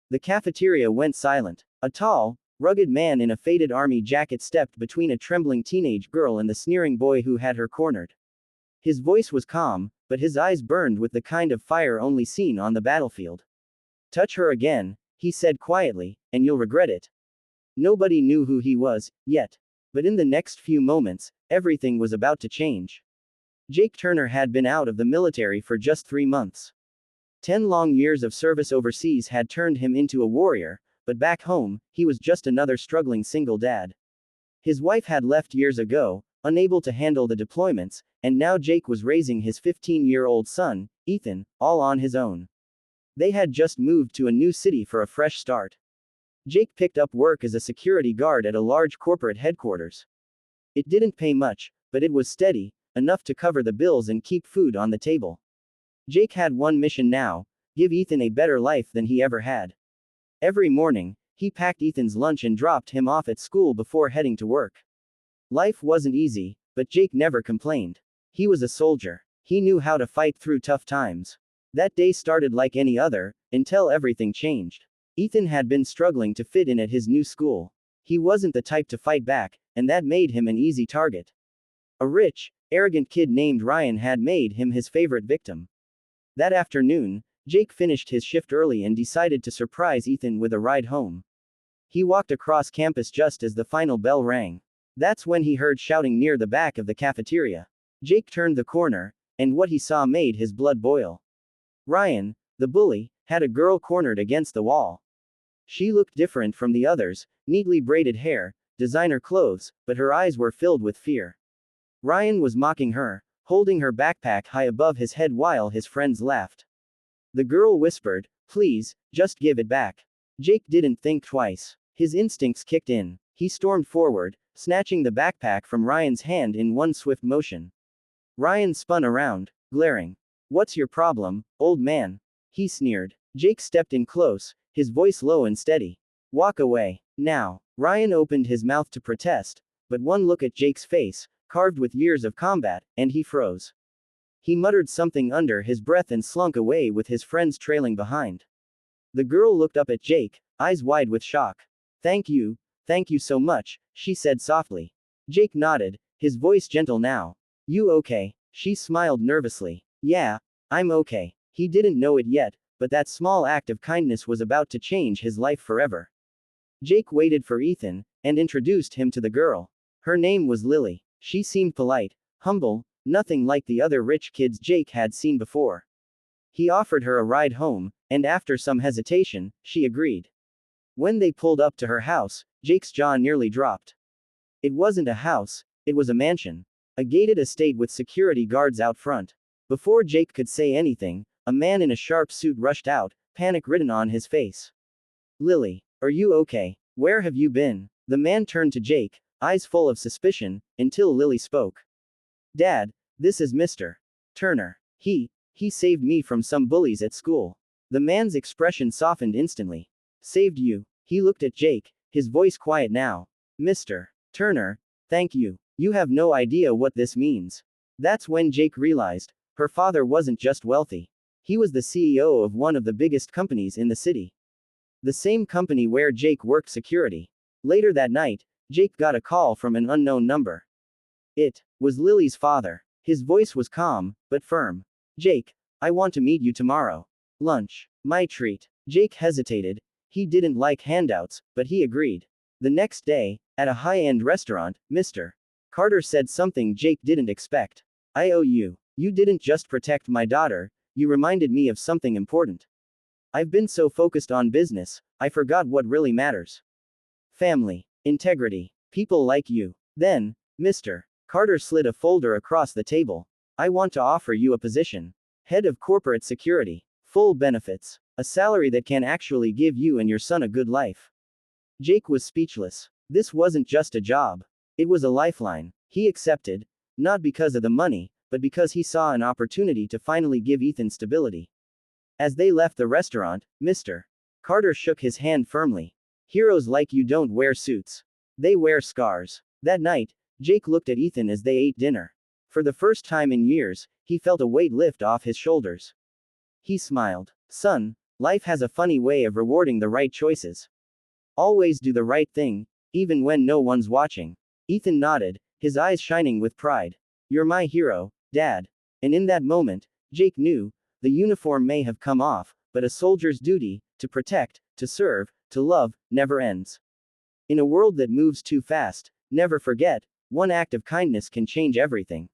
The cafeteria went silent. A tall, rugged man in a faded army jacket stepped between a trembling teenage girl and the sneering boy who had her cornered. His voice was calm, but his eyes burned with the kind of fire only seen on the battlefield. "Touch her again," he said quietly, "and you'll regret it." Nobody knew who he was, yet. But in the next few moments, everything was about to change. Jake Turner had been out of the military for just 3 months. 10 long years of service overseas had turned him into a warrior, but back home, he was just another struggling single dad. His wife had left years ago, unable to handle the deployments, and now Jake was raising his 15-year-old son, Ethan, all on his own. They had just moved to a new city for a fresh start. Jake picked up work as a security guard at a large corporate headquarters. It didn't pay much, but it was steady, enough to cover the bills and keep food on the table. Jake had one mission now: give Ethan a better life than he ever had. Every morning, he packed Ethan's lunch and dropped him off at school before heading to work. Life wasn't easy, but Jake never complained. He was a soldier. He knew how to fight through tough times. That day started like any other, until everything changed. Ethan had been struggling to fit in at his new school. He wasn't the type to fight back, and that made him an easy target. A rich, arrogant kid named Ryan had made him his favorite victim. That afternoon, Jake finished his shift early and decided to surprise Ethan with a ride home. He walked across campus just as the final bell rang. That's when he heard shouting near the back of the cafeteria. Jake turned the corner, and what he saw made his blood boil. Ryan, the bully, had a girl cornered against the wall. She looked different from the others, neatly braided hair, designer clothes, but her eyes were filled with fear. Ryan was mocking her, holding her backpack high above his head while his friends laughed. The girl whispered, "Please, just give it back." Jake didn't think twice. His instincts kicked in. He stormed forward, snatching the backpack from Ryan's hand in one swift motion. Ryan spun around, glaring. "What's your problem, old man?" he sneered. Jake stepped in close, his voice low and steady. "Walk away, now." Ryan opened his mouth to protest, but one look at Jake's face, carved with years of combat, and he froze. He muttered something under his breath and slunk away with his friends trailing behind. The girl looked up at Jake, eyes wide with shock. Thank you so much," she said softly. Jake nodded, his voice gentle now. "You okay?" She smiled nervously. "Yeah, I'm okay." He didn't know it yet, but that small act of kindness was about to change his life forever. Jake waited for Ethan, and introduced him to the girl. Her name was Lily. She seemed polite, humble, nothing like the other rich kids Jake had seen before. He offered her a ride home, and after some hesitation, she agreed. When they pulled up to her house, Jake's jaw nearly dropped. It wasn't a house, it was a mansion. A gated estate with security guards out front. Before Jake could say anything, a man in a sharp suit rushed out, panic written on his face. "Lily, are you okay? Where have you been?" The man turned to Jake, eyes full of suspicion, until Lily spoke. "Dad, this is Mr. Turner. He saved me from some bullies at school." The man's expression softened instantly. "Saved you?" He looked at Jake, his voice quiet now. "Mr. Turner, thank you. You have no idea what this means." That's when Jake realized, her father wasn't just wealthy. He was the CEO of one of the biggest companies in the city. The same company where Jake worked security. Later that night, Jake got a call from an unknown number. It was Lily's father. His voice was calm, but firm. "Jake, I want to meet you tomorrow. Lunch. My treat." Jake hesitated. He didn't like handouts, but he agreed. The next day, at a high-end restaurant, Mr. Carter said something Jake didn't expect. "I owe you. You didn't just protect my daughter, you reminded me of something important. I've been so focused on business, I forgot what really matters. Family. Integrity. People like you." Then, Mr. Carter slid a folder across the table. "I want to offer you a position. Head of Corporate Security. Full benefits. A salary that can actually give you and your son a good life." Jake was speechless. This wasn't just a job. It was a lifeline. He accepted, not because of the money, but because he saw an opportunity to finally give Ethan stability. As they left the restaurant, Mr. Carter shook his hand firmly. "Heroes like you don't wear suits. They wear scars." That night, Jake looked at Ethan as they ate dinner. For the first time in years, he felt a weight lift off his shoulders. He smiled. "Son, Life has a funny way of rewarding the right choices. Always do the right thing, even when no one's watching. Ethan nodded, his eyes shining with pride. You're my hero, Dad. And in that moment, Jake knew, the uniform may have come off, but a soldier's duty, to protect, to serve, to love, never ends. In a world that moves too fast, never forget, one act of kindness can change everything.